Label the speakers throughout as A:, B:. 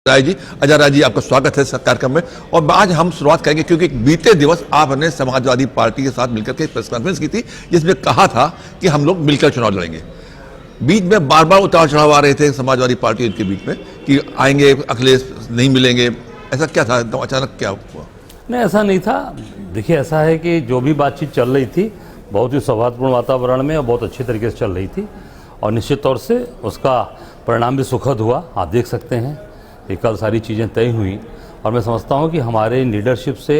A: राय जी, अजय राय जी, आपका स्वागत है इस कार्यक्रम में। और आज हम शुरुआत करेंगे क्योंकि बीते दिवस आपने समाजवादी पार्टी के साथ मिलकर के प्रेस कॉन्फ्रेंस की थी जिसमें कहा था कि हम लोग मिलकर चुनाव लड़ेंगे। बीच में बार बार उतार चढ़ाव आ रहे थे समाजवादी पार्टी के बीच में कि आएंगे, अखिलेश नहीं मिलेंगे, ऐसा क्या था? तो अचानक क्या हुआ?
B: नहीं, ऐसा नहीं था। देखिए, ऐसा है कि जो भी बातचीत चल रही थी बहुत ही सौहार्दपूर्ण वातावरण में और बहुत अच्छी तरीके से चल रही थी और निश्चित तौर से उसका परिणाम भी सुखद हुआ। आप देख सकते हैं कि कल सारी चीज़ें तय हुई और मैं समझता हूं कि हमारे लीडरशिप से,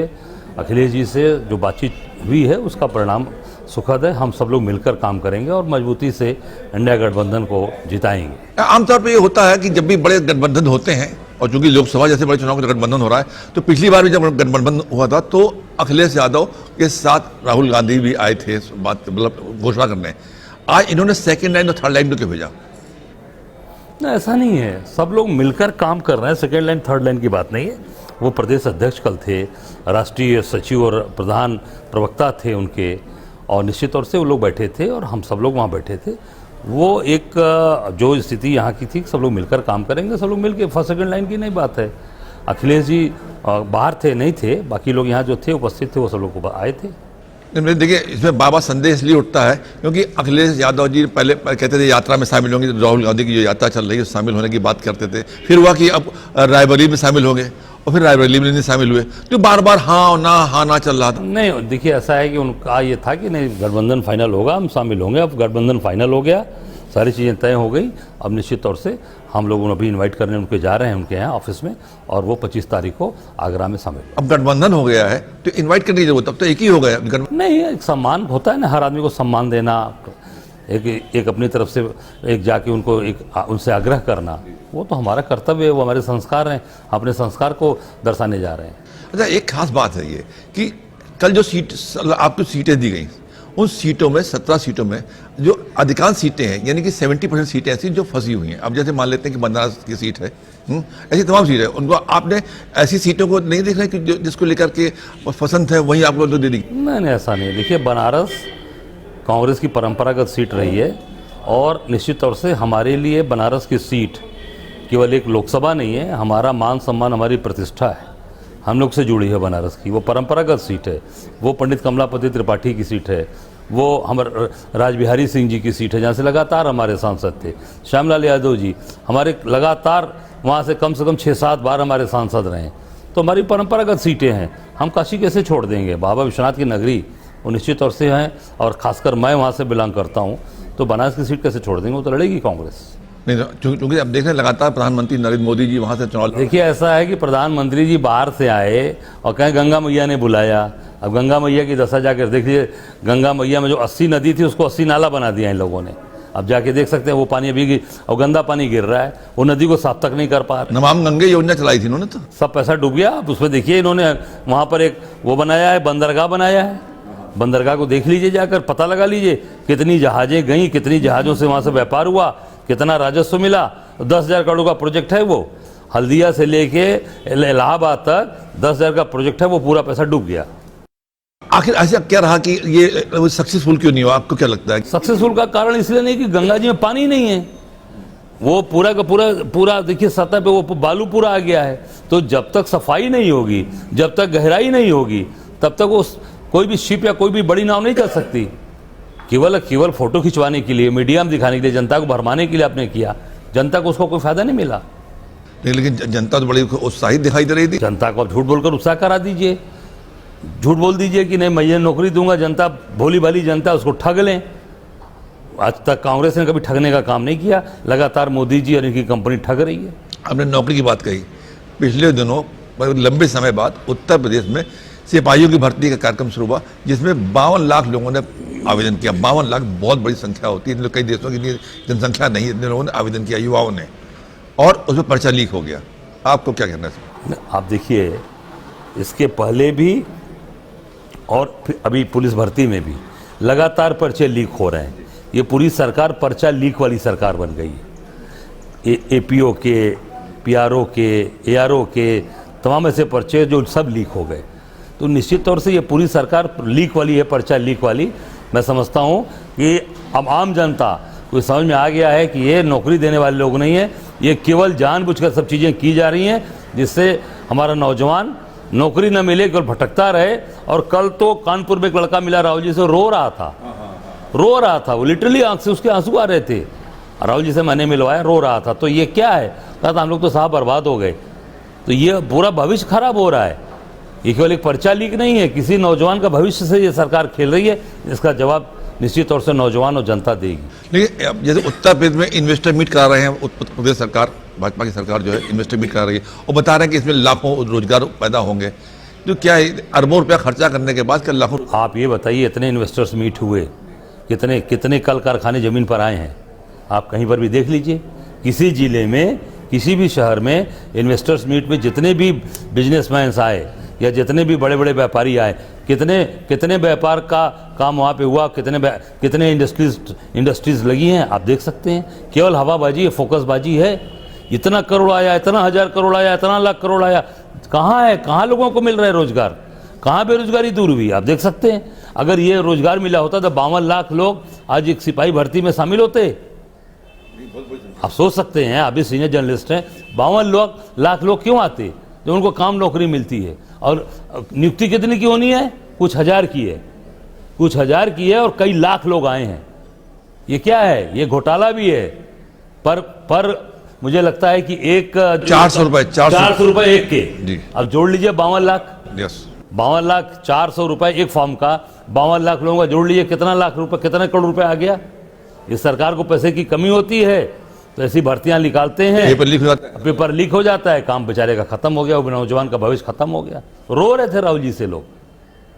B: अखिलेश जी से जो बातचीत हुई है उसका परिणाम सुखद है। हम सब लोग मिलकर काम करेंगे और मजबूती से इंडिया गठबंधन को जिताएंगे।
A: आमतौर पर ये होता है कि जब भी बड़े गठबंधन होते हैं और चूंकि लोकसभा जैसे बड़े चुनाव का गठबंधन हो रहा है, तो पिछली बार भी जब गठबंधन हुआ था तो अखिलेश यादव के साथ राहुल गांधी भी आए थे बात मतलब घोषणा करने। आज इन्होंने सेकेंड लाइन और थर्ड लाइन को क्यों भेजा?
B: नहीं, ऐसा नहीं है। सब लोग मिलकर काम कर रहे हैं। सेकेंड लाइन थर्ड लाइन की बात नहीं है। वो प्रदेश अध्यक्ष कल थे, राष्ट्रीय सचिव और प्रधान प्रवक्ता थे उनके, और निश्चित तौर से वो लोग बैठे थे और हम सब लोग वहाँ बैठे थे। वो एक जो स्थिति यहाँ की थी, सब लोग मिलकर काम करेंगे, सब लोग मिलकर फर्स्ट सेकेंड लाइन की नहीं बात है। अखिलेश जी बाहर थे, नहीं थे, बाकी लोग यहाँ जो थे उपस्थित थे वो सब लोग आए थे।
A: देखिए, इसमें बाबा संदेह इसलिए उठता है क्योंकि अखिलेश यादव जी पहले कहते थे यात्रा में शामिल होंगे, राहुल गांधी की जो यात्रा चल रही है शामिल होने की बात करते थे, फिर हुआ कि अब रायबरेली में शामिल होंगे और फिर रायबरेली में नहीं शामिल हुए, तो बार बार हाँ ना चल रहा था।
B: नहीं, देखिए, ऐसा है कि उनका ये था कि नहीं, गठबंधन फाइनल होगा, हम शामिल होंगे। अब गठबंधन फाइनल हो गया, सारी चीज़ें तय हो गई। अब निश्चित तौर से हम लोग अभी इनवाइट करने उनके जा रहे हैं उनके यहाँ ऑफिस में, और वो 25 तारीख को आगरा में शामिल।
A: अब गठबंधन हो गया है तो इनवाइट करने की जरूरत, तब तो एक ही हो गया।
B: नहीं, एक सम्मान होता है ना, हर आदमी को सम्मान देना, एक अपनी तरफ से एक जाके उनको उनसे आग्रह करना, वो तो हमारा कर्तव्य है, वो हमारे संस्कार हैं, अपने संस्कार को दर्शाने जा रहे हैं।
A: अच्छा, एक खास बात है ये कि कल जो सीट आपको सीटें दी गई, उन सीटों में 17 सीटों में जो अधिकांश सीटें हैं, यानी कि 70% सीटें ऐसी जो फंसी हुई हैं। अब जैसे मान लेते हैं कि बनारस की सीट है, ऐसी तमाम सीटें, उनको आपने ऐसी सीटों को नहीं देख रहे कि जिसको लेकर के पसंद है वहीं आप लोग दे दी?
B: नहीं, ऐसा नहीं। देखिए, बनारस कांग्रेस की परंपरागत सीट रही है और निश्चित तौर से हमारे लिए बनारस की सीट केवल एक लोकसभा नहीं है, हमारा मान सम्मान, हमारी प्रतिष्ठा है, हम लोग से जुड़ी है बनारस की। वो परंपरागत सीट है, वो पंडित कमलापति त्रिपाठी की सीट है, वो हमारे राजबिहारी सिंह जी की सीट है, जहाँ से लगातार हमारे सांसद थे। श्यामलाल यादव जी हमारे लगातार वहाँ से कम 6-7 बार हमारे सांसद रहे। तो हमारी परंपरागत सीटें हैं, हम काशी कैसे छोड़ देंगे? बाबा विश्वनाथ की नगरी वो निश्चित तौर से हैं, और खासकर मैं वहाँ से बिलोंग करता हूँ, तो बनारस की सीट कैसे छोड़ देंगे? वो तो लड़ेगी कांग्रेस।
A: नहीं, क्योंकि अब देख रहे हैं लगातार प्रधानमंत्री नरेंद्र मोदी जी वहाँ से चुनाव।
B: देखिए, ऐसा है कि प्रधानमंत्री जी बाहर से आए और कहें गंगा मैया ने बुलाया। अब गंगा मैया की दशा जाकर देखिए, गंगा मैया में जो 80 नदी थी उसको 80 नाला बना दिया इन लोगों ने। अब जाके देख सकते हैं वो पानी अभी और गंदा पानी गिर रहा है, वो नदी को साफ तक नहीं कर पा रहे।
A: नमामि गंगे योजना चलाई थी इन्होंने, तो
B: सब पैसा डूब गया। अब उसमें देखिए, इन्होंने वहाँ पर एक वो बनाया है, बंदरगाह बनाया है। बंदरगाह को देख लीजिए, जाकर पता लगा लीजिए कितनी जहाजें गई, कितनी जहाज़ों से वहाँ से व्यापार हुआ, कितना राजस्व मिला। 10,000 करोड़ का प्रोजेक्ट है वो, हल्दिया से लेके इलाहाबाद तक 10,000 का प्रोजेक्ट है, वो पूरा पैसा डूब गया।
A: आखिर ऐसा क्या रहा कि ये सक्सेसफुल क्यों नहीं हुआ? आपको क्या लगता है?
B: सक्सेसफुल का कारण इसलिए नहीं कि गंगा जी में पानी नहीं है, वो पूरा का पूरा देखिए सतह पे वो बालू पूरा आ गया है। तो जब तक सफाई नहीं होगी, जब तक गहराई नहीं होगी, तब तक वो कोई भी शिप या कोई भी बड़ी नाव नहीं चल सकती। केवल फोटो खिंचवाने के लिए, मीडिया में दिखाने के लिए, जनता को भरमाने के लिए आपने किया, जनता को उसको कोई फायदा नहीं मिला।
A: लेकिन जनता तो बड़ी उत्साहित दिखाई दे रही थी।
B: जनता को झूठ बोलकर उत्साह करा दीजिए, झूठ बोल दीजिए कि नहीं मैं नौकरी दूंगा, जनता भोली भाली जनता उसको ठग लें। आज तक कांग्रेस ने कभी ठगने का काम नहीं किया, लगातार मोदी जी और इनकी कंपनी ठग रही है।
A: आपने नौकरी की बात कही, पिछले दिनों लंबे समय बाद उत्तर प्रदेश में सिपाहियों की भर्ती का कार्यक्रम शुरू हुआ जिसमें 52 लाख लोगों ने आवेदन किया। 52 लाख बहुत बड़ी संख्या होती है, कई देशों की जनसंख्या नहीं, इतने लोगों ने आवेदन किया, युवाओं ने, और उसमें पर्चा लीक हो गया। आपको क्या कहना है?
B: आप देखिए, इसके पहले भी और फिर अभी पुलिस भर्ती में भी लगातार पर्चे लीक हो रहे हैं। ये पूरी सरकार पर्चा लीक वाली सरकार बन गई है। एपीओ के, पीआरओ के, एआरओ के तमाम ऐसे पर्चे जो सब लीक हो गए। तो निश्चित तौर से ये पूरी सरकार लीक वाली है, पर्चा लीक वाली। मैं समझता हूँ कि अब आम जनता को समझ में आ गया है कि ये नौकरी देने वाले लोग नहीं है, ये केवल जानबूझकर सब चीज़ें की जा रही हैं जिससे हमारा नौजवान नौकरी न मिले, केवल भटकता रहे। और कल तो कानपुर में एक लड़का मिला राहुल जी से, रो रहा था, वो लिटरली आंख से उसके आंसू आ रहे थे। राहुल जी से मैंने मिलवाया, रो रहा था। तो ये क्या है? कहा था हम लोग तो साहब बर्बाद हो गए। तो ये पूरा भविष्य खराब हो रहा है। ये केवल एक पर्चा लीक नहीं है, किसी नौजवान का भविष्य से ये सरकार खेल रही है। इसका जवाब निश्चित तौर से नौजवान और जनता देगी।
A: लेकिन अब जैसे उत्तर प्रदेश में इन्वेस्टर मीट करा रहे हैं, उत्तर प्रदेश सरकार, भाजपा की सरकार जो है इन्वेस्टर मीट करा रही है और बता रहे हैं कि इसमें लाखों रोजगार पैदा होंगे। जो क्या है, अरबों रुपया खर्चा करने के बाद क्या लाखों।
B: आप ये बताइए, इतने इन्वेस्टर्स मीट हुए, कितने कितने कल कारखाने ज़मीन पर आए हैं? आप कहीं पर भी देख लीजिए, किसी ज़िले में, किसी भी शहर में इन्वेस्टर्स मीट में जितने भी बिजनेसमैन आए या जितने भी बड़े बड़े व्यापारी आए, कितने व्यापार का काम वहाँ पे हुआ, कितने इंडस्ट्रीज लगी हैं, आप देख सकते हैं। केवल हवाबाजी है, फोकसबाजी है। इतना करोड़ आया, इतना हजार करोड़ आया, इतना लाख करोड़ आया, कहाँ है? कहाँ लोगों को मिल रहा है रोजगार? कहाँ बेरोजगारी दूर हुई? आप देख सकते हैं। अगर ये रोजगार मिला होता तो 52 लाख लोग आज एक सिपाही भर्ती में शामिल होते। आप सोच सकते हैं, आप भी सीनियर जर्नलिस्ट हैं, 52 लाख लोग क्यों आते? जो उनको काम नौकरी मिलती है। और नियुक्ति कितनी की होनी है? कुछ हजार की है, कुछ हजार की है, और कई लाख लोग आए हैं। ये क्या है? ये घोटाला भी है। पर मुझे लगता है कि एक
A: 400
B: रुपए एक के
A: जी।
B: अब जोड़ लीजिए 52 लाख,
A: यस
B: 52 लाख, 400 रुपए एक फॉर्म का, 52 लाख लोगों का जोड़ लीजिए, कितना लाख रुपए, कितने करोड़ रुपए आ गया? इस सरकार को पैसे की कमी होती है तो ऐसी भर्तियां निकालते हैं, पेपर लीक हो जाता है, काम बेचारे का खत्म हो गया, वो नौजवान का भविष्य खत्म हो गया। रो रहे थे राहुल जी से लोग,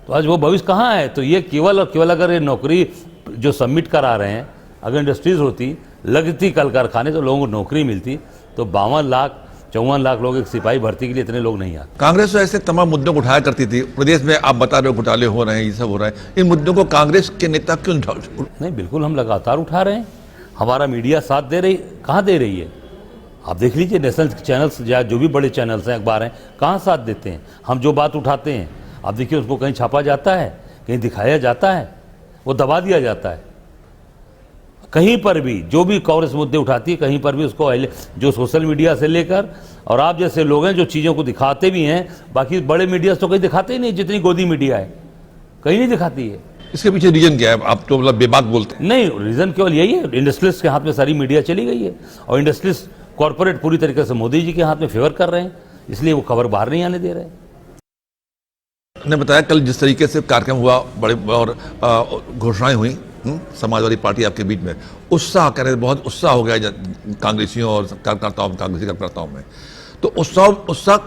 B: तो आज वो भविष्य कहाँ है? तो ये केवल और केवल अगर ये नौकरी जो सबमिट करा रहे हैं, अगर इंडस्ट्रीज होती, लगती कल कारखाने, तो लोगों को नौकरी मिलती, तो 52 लाख 54 लाख लोग एक सिपाही भर्ती के लिए इतने लोग नहीं आते।
A: कांग्रेस तो ऐसे तमाम मुद्दों को उठाया करती थी। प्रदेश में आप बता रहे हो घोटाले हो रहे हैं, ये सब हो रहा है, इन मुद्दों को कांग्रेस के नेता क्यों
B: नहीं, बिल्कुल हम लगातार उठा रहे हैं। हमारा मीडिया साथ दे रही, कहाँ दे रही है? आप देख लीजिए, नेशनल चैनल्स या जो भी बड़े चैनल्स हैं, अखबार हैं, कहाँ साथ देते हैं? हम जो बात उठाते हैं, आप देखिए उसको कहीं छापा जाता है, कहीं दिखाया जाता है, वो दबा दिया जाता है। कहीं पर भी जो भी कांग्रेस मुद्दे उठाती है, कहीं पर भी उसको जो सोशल मीडिया से लेकर, और आप जैसे लोग हैं जो चीज़ों को दिखाते भी हैं, बाकी बड़े मीडिया तो कहीं दिखाते ही नहीं, जितनी गोदी मीडिया है कहीं नहीं दिखाती है।
A: इसके पीछे रीजन क्या है? आप तो मतलब बेबाक बोलते हैं।
B: नहीं, रीजन केवल यही है, इंडस्ट्रियलिस्ट के हाथ में सारी मीडिया चली गई है, और इंडस्ट्रियलिस्ट कॉर्पोरेट पूरी तरीके से मोदी जी के हाथ में फेवर कर रहे हैं, इसलिए वो खबर बाहर नहीं आने दे रहे।
A: ने बताया कल जिस तरीके से कार्यक्रम हुआ, बड़े और घोषणाएं हुई समाजवादी पार्टी आपके बीच में, उत्साह कह रहे, बहुत उत्साह हो गया कांग्रेसियों और कार्यकर्ताओं, कांग्रेसी कार्यकर्ताओं में। तो उत्साह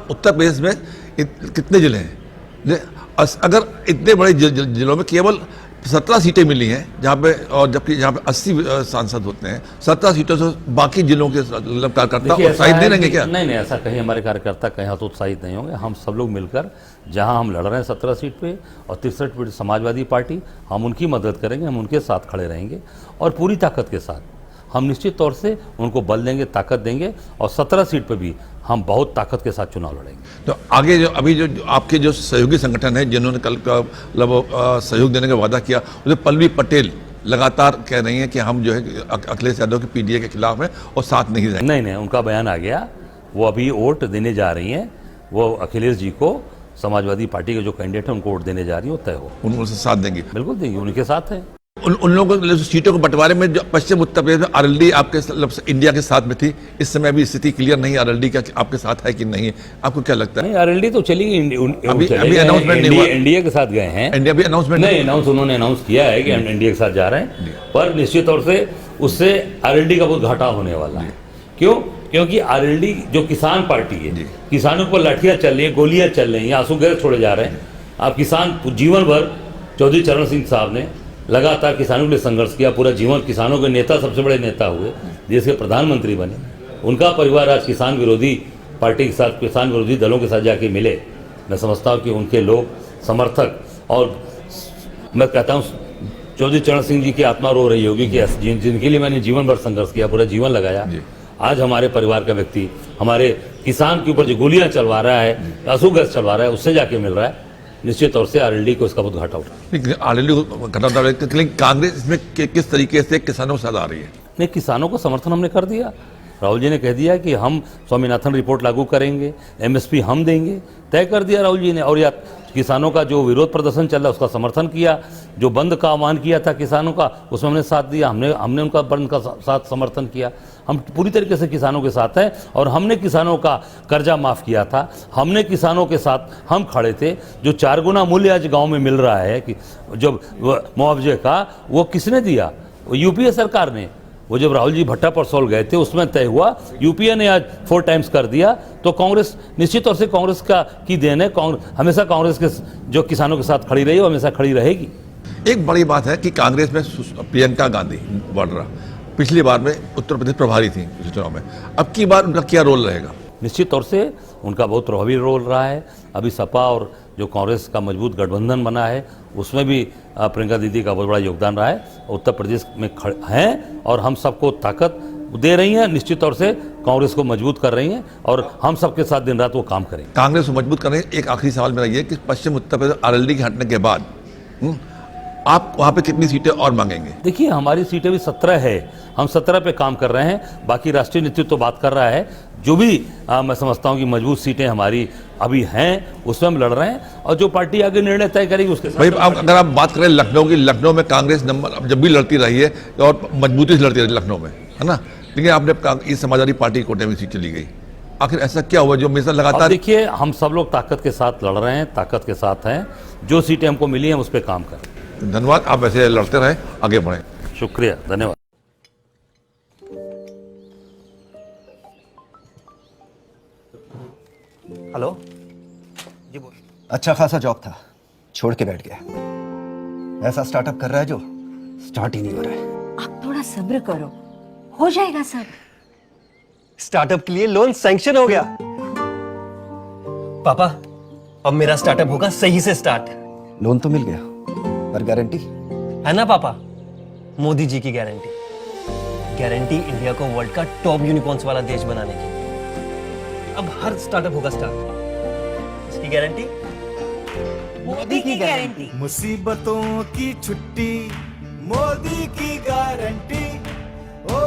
A: उत्तर प्रदेश में कितने जिले हैं? अगर इतने बड़े जिलों में केवल 17 सीटें मिली हैं जहाँ पे, और जबकि जहाँ पे 80 सांसद होते हैं, 17 सीटों से बाकी जिलों के कार्यकर्ता उत्साहित नहीं रहेंगे क्या?
B: नहीं, ऐसा कहीं हमारे कार्यकर्ता कहीं तो उत्साहित नहीं होंगे। हम सब लोग मिलकर जहाँ हम लड़ रहे हैं 17 सीट पे और 63 पे समाजवादी पार्टी, हम उनकी मदद करेंगे, हम उनके साथ खड़े रहेंगे और पूरी ताकत के साथ हम निश्चित तौर से उनको बल देंगे, ताकत देंगे, और 17 सीट पे भी हम बहुत ताकत के साथ चुनाव लड़ेंगे।
A: तो आगे जो अभी जो आपके जो सहयोगी संगठन है जिन्होंने कल का मतलब सहयोग देने का वादा किया, उसे पल्लवी पटेल लगातार कह रही हैं कि हम जो है अखिलेश यादव के पीडीए के खिलाफ हैं और साथ नहीं रहेंगे।
B: नहीं, उनका बयान आ गया, वो अभी वोट देने जा रही हैं, वो अखिलेश जी को, समाजवादी पार्टी के जो कैंडिडेट हैं उनको वोट देने जा रही है, वो तय हो,
A: उनसे साथ देंगे।
B: बिल्कुल देंगे, उनके साथ है।
A: उन लोगों को सीटों को बंटवारे में जो पश्चिम उत्तर प्रदेश में आरएलडी आपके इंडिया के साथ में थी, इस समय अभी स्थिति क्लियर नहीं, आरएलडी का आपके साथ है कि नहीं, आपको क्या लगता है?
B: नहीं, आरएलडी तो चली गई,
A: अभी अनाउंसमेंट नहीं हुआ,
B: इंडिया के साथ गए हैं।
A: इंडिया भी अनाउंसमेंट
B: नहीं, उन्होंने अनाउंस किया है कि हम इंडिया के साथ जा रहे हैं, पर निश्चित तौर से उससे आरएलडी का बहुत घाटा होने वाला है। क्यों? क्योंकि आरएलडी जो किसान पार्टी है, किसानों पर लाठियां चल रही है, गोलियां चल रही हैं, आंसू गैस छोड़े जा रहे हैं। आप किसान जीवन भर, चौधरी चरण सिंह साहब ने लगातार किसानों के लिए संघर्ष किया, पूरा जीवन किसानों के नेता, सबसे बड़े नेता हुए, देश के प्रधानमंत्री बने। उनका परिवार आज किसान विरोधी पार्टी के साथ, किसान विरोधी दलों के साथ जाके मिले। मैं समझता हूँ कि उनके लोग, समर्थक, और मैं कहता हूँ चौधरी चरण सिंह जी की आत्मा रो रही होगी कि जिनके लिए मैंने जीवन भर संघर्ष किया, पूरा जीवन लगाया, आज हमारे परिवार का व्यक्ति हमारे किसान के ऊपर जो गोलियां चलवा रहा है, आंसू गैस चलवा रहा है, उससे जाके मिल रहा है। निश्चित तौर से आरएलडी को इसका बहुत घाटा उठा।
A: आरएलडी को घाटा उठा, लेकिन कांग्रेस इसमें किस तरीके से किसानों के साथ आ रही है?
B: नहीं, किसानों को समर्थन हमने कर दिया। राहुल जी ने कह दिया कि हम स्वामीनाथन रिपोर्ट लागू करेंगे, एमएसपी हम देंगे, तय कर दिया राहुल जी ने। और या किसानों का जो विरोध प्रदर्शन चल रहा है उसका समर्थन किया, जो बंद का आह्वान किया था किसानों का उसमें हमने साथ दिया, हमने उनका बंद का साथ समर्थन किया। हम पूरी तरीके से किसानों के साथ हैं और हमने किसानों का कर्जा माफ़ किया था, हमने किसानों के साथ हम खड़े थे। जो 4 गुना मूल्य आज गाँव में मिल रहा है कि जब मुआवजे का, वो किसने दिया? यूपीए सरकार ने। वो जब राहुल जी भट्टा परसौल गए थे उसमें तय हुआ, यूपीए ने आज 4 टाइम्स कर दिया। तो कांग्रेस निश्चित तौर से कांग्रेस की देन है। हमेशा कांग्रेस के जो किसानों के साथ खड़ी रही वो हमेशा खड़ी रहेगी।
A: एक बड़ी बात है कि कांग्रेस में प्रियंका गांधी वाड्रा पिछली बार में उत्तर प्रदेश प्रभारी थी पिछले चुनाव में, अब की बार उनका क्या रोल रहेगा?
B: निश्चित तौर से उनका बहुत प्रभावी रोल रहा है। अभी सपा और जो कांग्रेस का मजबूत गठबंधन बना है उसमें भी प्रियंका दीदी का बहुत बड़ा योगदान रहा है। उत्तर प्रदेश में हैं और हम सबको ताकत दे रही हैं, निश्चित तौर से कांग्रेस को मजबूत कर रही हैं और हम सबके साथ दिन रात वो काम करेंगे।
A: कांग्रेस को मजबूत करने एक आखिरी सवाल मेरा ये कि पश्चिम उत्तर प्रदेश आरएलडी के हटने के बाद आप वहाँ पे कितनी सीटें और मांगेंगे?
B: देखिए, हमारी सीटें भी 17 है, हम 17 पे काम कर रहे हैं। बाकी राष्ट्रीय नेतृत्व तो बात कर रहा है। जो भी मैं समझता हूँ कि मजबूत सीटें हमारी अभी हैं उसमें हम लड़ रहे हैं और जो पार्टी आगे निर्णय तय करेगी उसके साथ।
A: भाई अगर आप बात करें लखनऊ की, लखनऊ में कांग्रेस नंबर जब भी लड़ती रही है और मजबूती से लड़ती रही लखनऊ में, है ना, लेकिन आपने इस समाजवादी पार्टी कोटे में सीट चली गई। आखिर ऐसा क्या हुआ जो हमेशा लगातार?
B: देखिए, हम सब लोग ताकत के साथ लड़ रहे हैं, ताकत के साथ हैं। जो सीटें हमको मिली हैं उस पर काम करें।
A: धन्यवाद, आप ऐसे लड़ते रहें, आगे बढ़ें।
B: शुक्रिया, धन्यवाद।
C: हेलो जी, बोल। अच्छा खासा जॉब था, छोड़ के बैठ गया। ऐसा स्टार्टअप कर रहा है जो स्टार्ट ही नहीं हो रहा है।
D: आप थोड़ा सब्र करो, हो जाएगा सब।
C: स्टार्टअप के लिए लोन सैंक्शन हो गया। पापा, अब मेरा स्टार्टअप होगा सही से स्टार्ट। लोन तो मिल गया, पर गारंटी है ना पापा? मोदी जी की गारंटी। गारंटी इंडिया को वर्ल्ड का टॉप यूनिकॉर्न्स वाला देश बनाने की। अब हर स्टार्टअप होगा स्टार्ट। इसकी गारंटी
D: मोदी की गारंटी।
E: मुसीबतों की छुट्टी, मोदी की गारंटी। ओ